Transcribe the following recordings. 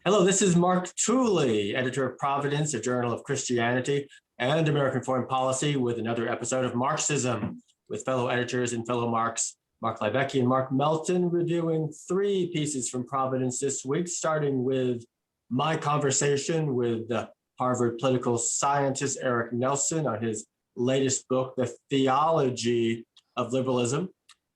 Hello, this is Mark Tooley, editor of Providence, a journal of Christianity and American foreign policy, with another episode of Marksism with fellow editors and fellow Marks, Mark Leibecki and Mark Melton, reviewing three pieces from Providence this week, starting with my conversation with Harvard political scientist Eric Nelson on his latest book, The Theology of Liberalism,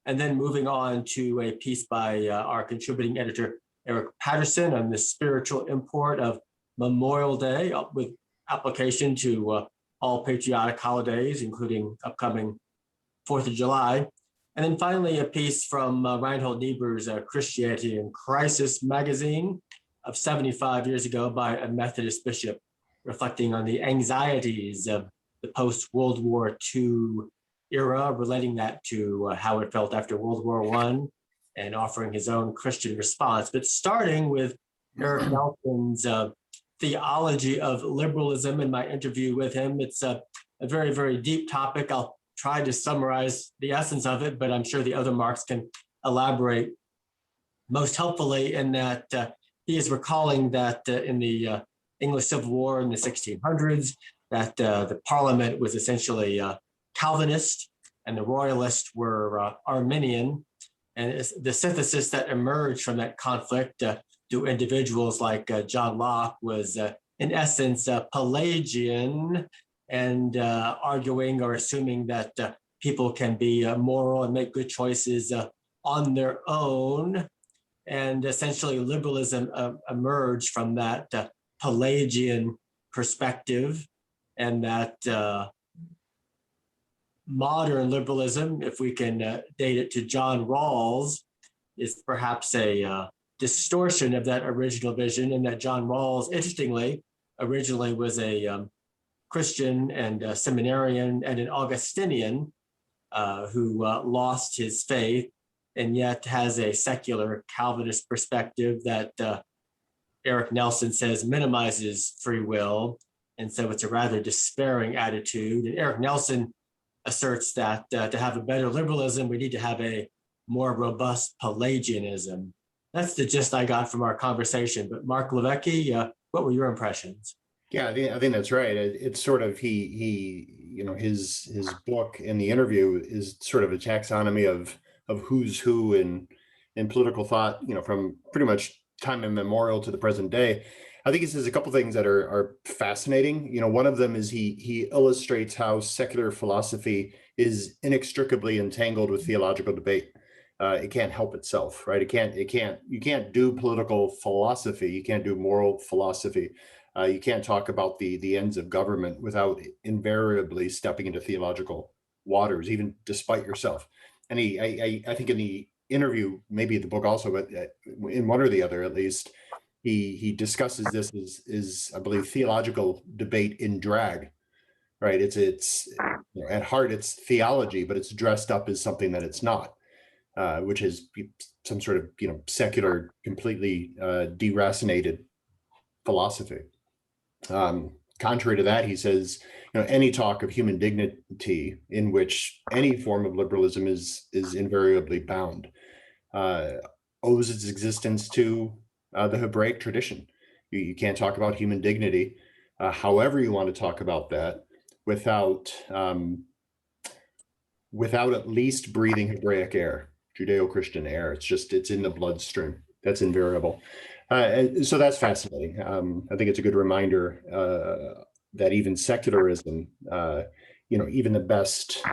and then moving on to a piece by our contributing editor, Eric Patterson, on the spiritual import of Memorial Day, with application to all patriotic holidays, including upcoming 4th of July. And then finally, a piece from Reinhold Niebuhr's Christianity in Crisis magazine of 75 years ago by a Methodist bishop, reflecting on the anxieties of the post-World War II era, relating that to how it felt after World War I, and offering his own Christian response. But starting with Eric Nelson's Theology of Liberalism in my interview with him, it's a very, very deep topic. I'll try to summarize the essence of it, but I'm sure the other Marks can elaborate most helpfully in that he is recalling that in the English Civil War in the 1600s, that the Parliament was essentially Calvinist and the Royalists were Arminian. And the synthesis that emerged from that conflict to individuals like John Locke was, in essence, Pelagian, and arguing or assuming that people can be moral and make good choices on their own. And essentially, liberalism emerged from that Pelagian perspective, and that modern liberalism, if we can date it to John Rawls, is perhaps a distortion of that original vision, and that John Rawls, interestingly, originally was a Christian and a seminarian and an Augustinian who lost his faith and yet has a secular Calvinist perspective that Eric Nelson says minimizes free will. And so it's a rather despairing attitude. And Eric Nelson asserts that to have a better liberalism, we need to have a more robust Pelagianism. That's the gist I got from our conversation. But Mark Leibecki, what were your impressions? Yeah, I think that's right. It's sort of his book in the interview is sort of a taxonomy of who's who in political thought, from pretty much time immemorial to the present day. I think he says a couple of things that are fascinating. One of them is he illustrates how secular philosophy is inextricably entangled with theological debate. It can't help itself, right? You can't do political philosophy. You can't do moral philosophy. You can't talk about the ends of government without invariably stepping into theological waters, even despite yourself. And I think in the interview, maybe the book also, but in one or the other at least, he discusses this as I believe theological debate in drag, right? It's at heart it's theology, but it's dressed up as something that it's not, which is some sort of secular, completely deracinated philosophy. Contrary to that, he says, any talk of human dignity in which any form of liberalism is invariably bound owes its existence to the Hebraic tradition. You can't talk about human dignity, however you want to talk about that, without at least breathing Hebraic air, Judeo-Christian air. It's in the bloodstream. That's invariable. So that's fascinating. I think it's a good reminder that even secularism, even the best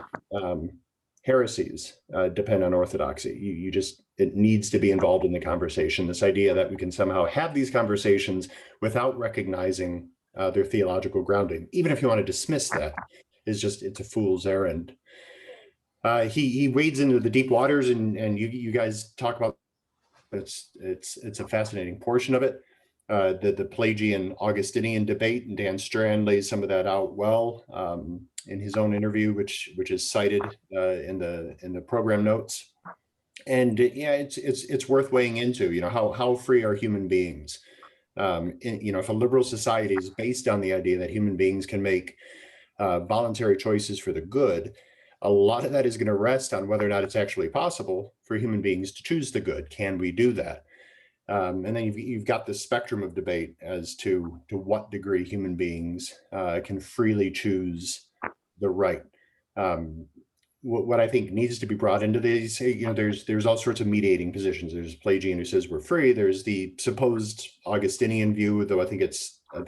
heresies depend on orthodoxy. It needs to be involved in the conversation. This idea that we can somehow have these conversations without recognizing their theological grounding, even if you want to dismiss that, it's a fool's errand. He wades into the deep waters, and you guys talk about. It's a fascinating portion of it. The Pelagian Augustinian debate, and Dan Strand lays some of that out well in his own interview, which is cited in the program notes. And it's worth weighing into. How free are human beings? If a liberal society is based on the idea that human beings can make voluntary choices for the good, a lot of that is going to rest on whether or not it's actually possible for human beings to choose the good. Can we do that? And then you've got the spectrum of debate as to what degree human beings can freely choose the right. What I think needs to be brought into these, there's all sorts of mediating positions. There's Pelagian who says we're free. There's the supposed Augustinian view, though I think it's a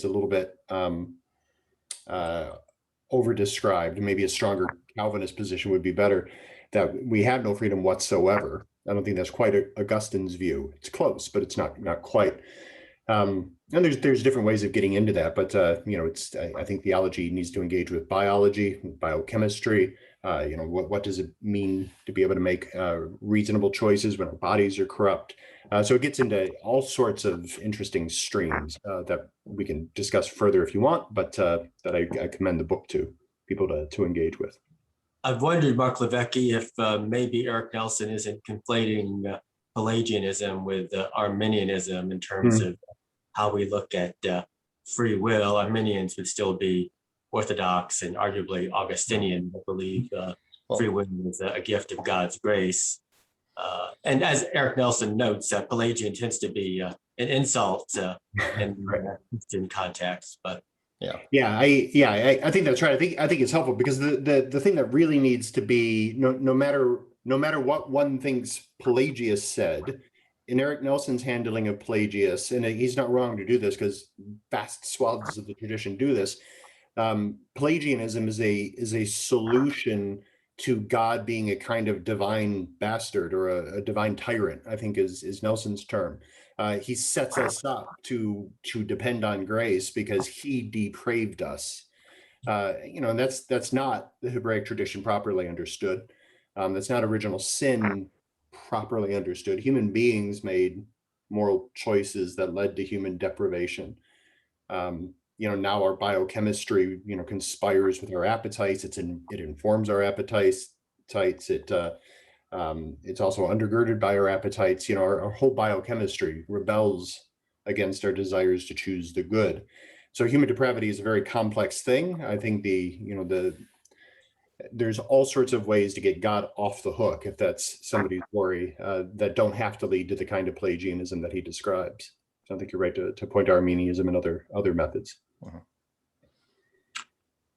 little bit over-described. Maybe a stronger Calvinist position would be better, that we have no freedom whatsoever. I don't think that's quite Augustine's view. It's close, but it's not quite. And there's different ways of getting into that, but I think theology needs to engage with biology, with biochemistry. What does it mean to be able to make reasonable choices when our bodies are corrupt? So it gets into all sorts of interesting streams that we can discuss further if you want, but that I commend the book to people to engage with. I've wondered, Mark Levecki, if maybe Eric Nelson isn't conflating Pelagianism with Arminianism in terms of how we look at free will. Arminians would still be Orthodox and arguably Augustinian, I believe free will is a gift of God's grace. And as Eric Nelson notes, Pelagian tends to be an insult in Christian context, but I think that's right. I think it's helpful because the thing that really needs to be no matter what one thinks Pelagius said, in Eric Nelson's handling of Pelagius, and he's not wrong to do this because vast swaths of the tradition do this. Pelagianism is a solution to God being a kind of divine bastard or a divine tyrant, I think is Nelson's term. He sets us up to depend on grace because he depraved us. And that's not the Hebraic tradition properly understood. That's not original sin properly understood. Human beings made moral choices that led to human deprivation. Now our biochemistry, conspires with our appetites. It informs our appetites. It's also undergirded by our appetites. Our whole biochemistry rebels against our desires to choose the good. So human depravity is a very complex thing. I think there's all sorts of ways to get God off the hook, if that's somebody's worry, that don't have to lead to the kind of Pelagianism that he describes. So I think you're right to point to Arminianism and other methods.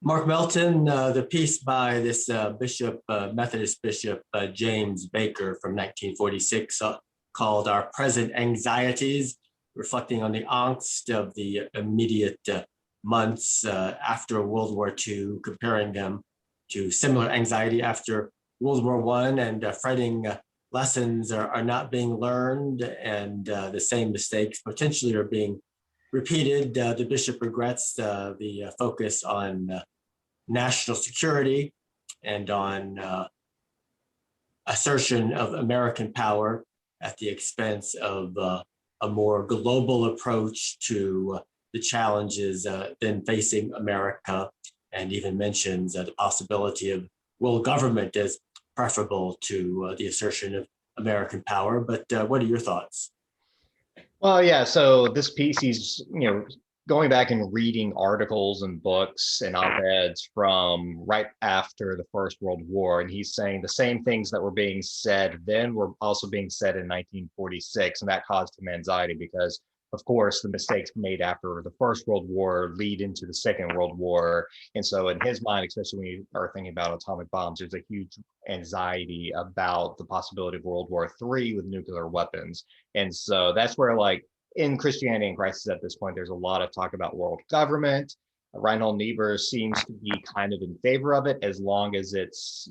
Mark Melton, the piece by this Methodist Bishop James Baker from 1946 called Our Present Anxieties, reflecting on the angst of the immediate months after World War II, comparing them to similar anxiety after World War I, and fretting lessons are not being learned, and the same mistakes potentially are being repeated. The bishop regrets the focus on national security and on assertion of American power at the expense of a more global approach to the challenges then facing America, and even mentions the possibility of world government as preferable to the assertion of American power. But what are your thoughts? Well, yeah, so this piece, he's, going back and reading articles and books and op-eds from right after the First World War, and he's saying the same things that were being said then were also being said in 1946, and that caused him anxiety because, of course, the mistakes made after the First World War lead into the Second World War. And so in his mind, especially when you are thinking about atomic bombs, there's a huge anxiety about the possibility of World War III with nuclear weapons. And so that's where, in Christianity and Crisis at this point, there's a lot of talk about world government. Reinhold Niebuhr seems to be kind of in favor of it as long as it's,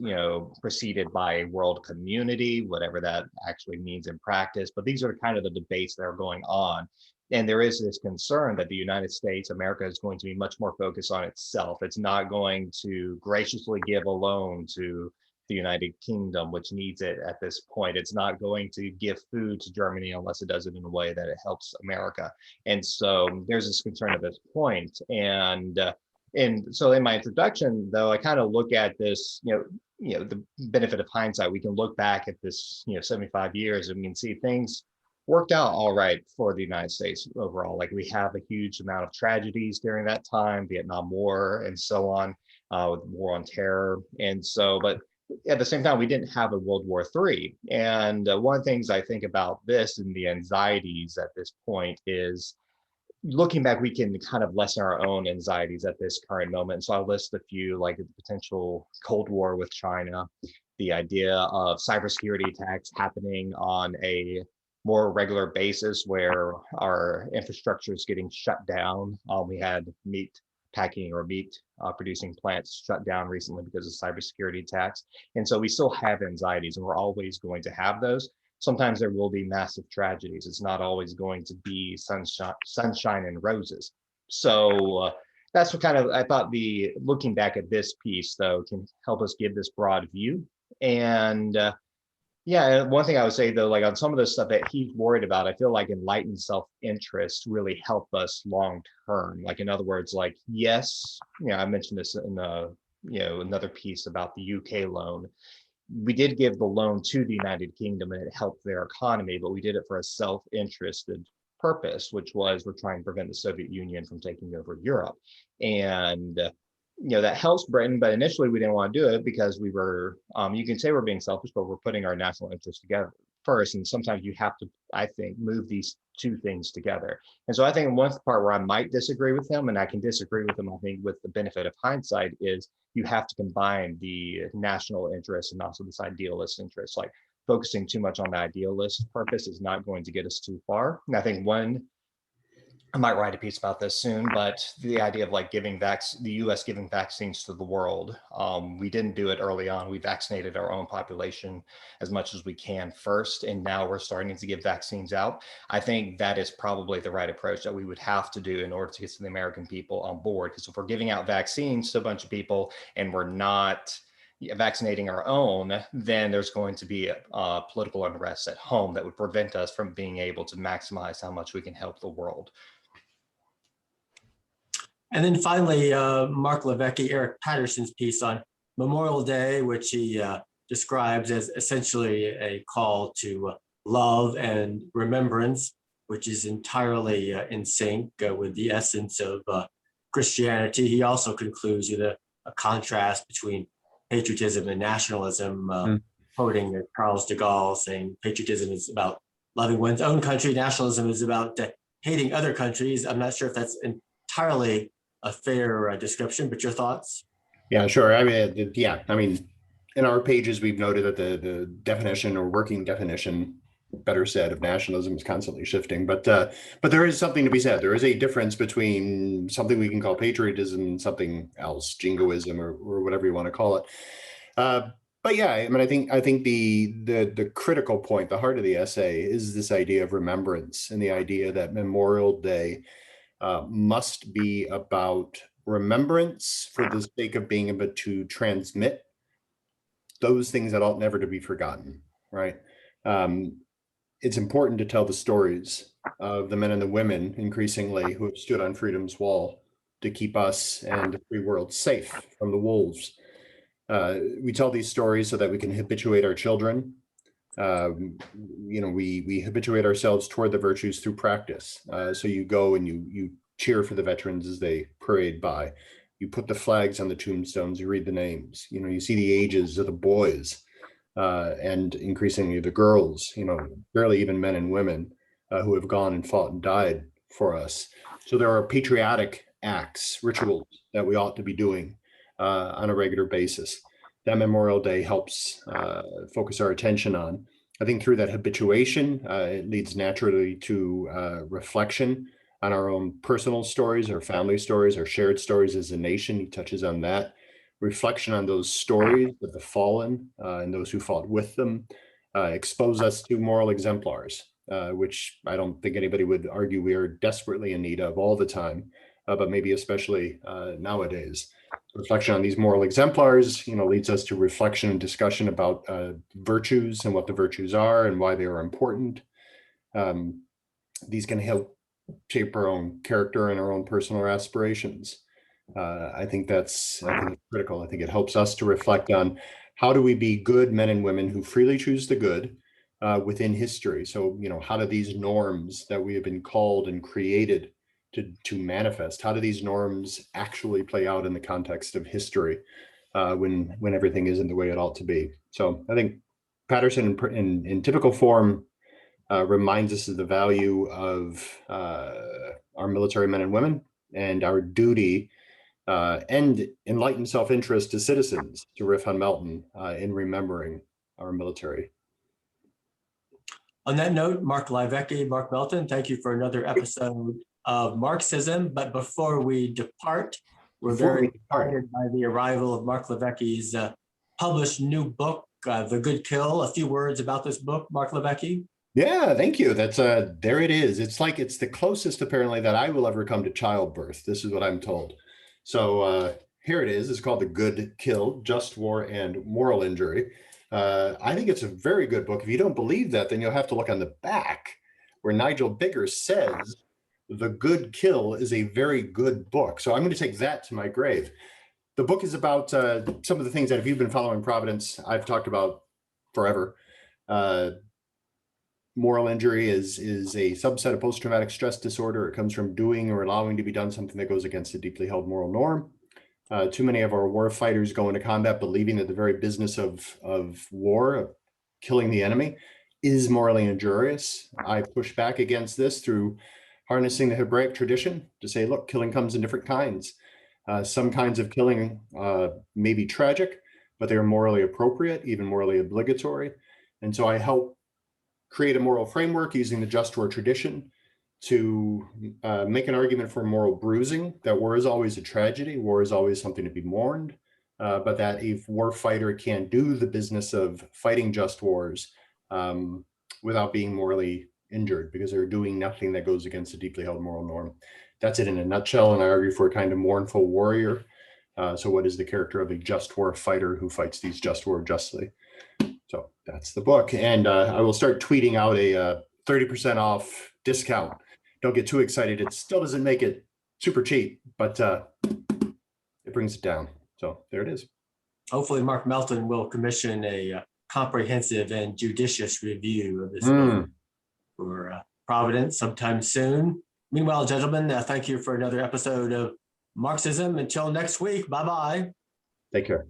preceded by a world community, whatever that actually means in practice. But these are kind of the debates that are going on. And there is this concern that the United States, America, is going to be much more focused on itself. It's not going to graciously give a loan to the United Kingdom, which needs it at this point. It's not going to give food to Germany unless it does it in a way that it helps America. And so there's this concern at this point. And so in my introduction, though, I kind of look at this, the benefit of hindsight. We can look back at this, 75 years, and we can see things worked out all right for the United States overall. We have a huge amount of tragedies during that time, Vietnam War and so on, with the War on Terror. And so, but at the same time, we didn't have a World War III. And one of the things I think about this and the anxieties at this point is, looking back, we can kind of lessen our own anxieties at this current moment. So I'll list a few, like the potential Cold War with China, the idea of cybersecurity attacks happening on a more regular basis where our infrastructure is getting shut down. We had meat packing or meat producing plants shut down recently because of cybersecurity attacks. And so we still have anxieties, and we're always going to have those. Sometimes there will be massive tragedies. It's not always going to be sunshine and roses. So that's what kind of, I thought the looking back at this piece though can help us give this broad view. And yeah, one thing I would say though, like on some of the stuff that he's worried about, I feel like enlightened self-interest really help us long term. Like in other words, like yes, I mentioned this in another piece about the UK loan. We did give the loan to the United Kingdom and it helped their economy, but we did it for a self-interested purpose, which was we're trying to prevent the Soviet Union from taking over Europe. And that helps Britain, but initially we didn't want to do it because we were, you can say we're being selfish, but we're putting our national interests together first. And sometimes you have to, I think, move these two things together. And so I think one part where I might disagree with him, and I can disagree with him, I think with the benefit of hindsight, is you have to combine the national interest and also this idealist interest. Like focusing too much on the idealist purpose is not going to get us too far. And I think I might write a piece about this soon, but the idea of like the US giving vaccines to the world, we didn't do it early on. We vaccinated our own population as much as we can first, and now we're starting to give vaccines out. I think that is probably the right approach that we would have to do in order to get the American people on board. Because if we're giving out vaccines to a bunch of people and we're not vaccinating our own, then there's going to be a political unrest at home that would prevent us from being able to maximize how much we can help the world. And then finally, Mark Levesque, Eric Patterson's piece on Memorial Day, which he describes as essentially a call to love and remembrance, which is entirely in sync with the essence of Christianity. He also concludes with a contrast between patriotism and nationalism, quoting Charles de Gaulle saying patriotism is about loving one's own country, nationalism is about hating other countries. I'm not sure if that's entirely a fair description, but your thoughts? Yeah, sure. I mean, in our pages, we've noted that the definition or working definition, better said, of nationalism is constantly shifting. But there is something to be said. There is a difference between something we can call patriotism and something else, jingoism or whatever you want to call it. But yeah, I mean, I think the critical point, the heart of the essay, is this idea of remembrance and the idea that Memorial Day must be about remembrance for the sake of being able to transmit those things that ought never to be forgotten, right? It's important to tell the stories of the men and the women increasingly who have stood on freedom's wall to keep us and the free world safe from the wolves. We tell these stories so that we can habituate our children. We habituate ourselves toward the virtues through practice. So you go and you cheer for the veterans as they parade by. You put the flags on the tombstones, you read the names, you see the ages of the boys and increasingly the girls, barely even men and women who have gone and fought and died for us. So there are patriotic acts, rituals that we ought to be doing on a regular basis. That Memorial Day helps focus our attention on. I think through that habituation, it leads naturally to reflection on our own personal stories, our family stories, our shared stories as a nation. He touches on that. Reflection on those stories of the fallen and those who fought with them expose us to moral exemplars, which I don't think anybody would argue we are desperately in need of all the time, but maybe especially nowadays. Reflection on these moral exemplars, leads us to reflection and discussion about virtues and what the virtues are and why they are important. These can help shape our own character and our own personal aspirations. I think it's critical. I think it helps us to reflect on how do we be good men and women who freely choose the good within history. So, how do these norms that we have been called and created to manifest, how do these norms actually play out in the context of history? when everything isn't the way it ought to be. So I think Patterson in typical form reminds us of the value of our military men and women and our duty and enlightened self-interest as citizens, to riff on Melton, in remembering our military. On that note, Mark Leibecke, Mark Melton, thank you for another episode of Marksism. But before we depart, we're very excited by the arrival of Mark Leibecke's published new book, The Good Kill. A few words about this book, Mark Leibecke. Yeah, thank you. That's there it is. It's like it's the closest apparently that I will ever come to childbirth. This is what I'm told. So here it is. It's called The Good Kill, Just War and Moral Injury. I think it's a very good book. If you don't believe that, then you'll have to look on the back where Nigel Bigger says The Good Kill is a very good book. So I'm going to take that to my grave. The book is about some of the things that, if you've been following Providence, I've talked about forever. Moral injury is a subset of post-traumatic stress disorder. It comes from doing or allowing to be done something that goes against a deeply held moral norm. Too many of our war fighters go into combat believing that the very business of war, of killing the enemy, is morally injurious. I push back against this through harnessing the Hebraic tradition to say, look, killing comes in different kinds. Some kinds of killing may be tragic, but they are morally appropriate, even morally obligatory. And so I help create a moral framework using the just war tradition to make an argument for moral bruising, that war is always a tragedy, war is always something to be mourned, but that a war fighter can do the business of fighting just wars without being morally injured, because they're doing nothing that goes against a deeply held moral norm. That's it in a nutshell, and I argue for a kind of mournful warrior. So what is the character of a just war fighter who fights these just war justly? So that's the book. And I will start tweeting out a 30% off discount. Don't get too excited. It still doesn't make it super cheap, but it brings it down. So there it is. Hopefully Mark Melton will commission a comprehensive and judicious review of this book for Providence sometime soon. Meanwhile, gentlemen, thank you for another episode of Marksism. Until next week, bye-bye. Take care.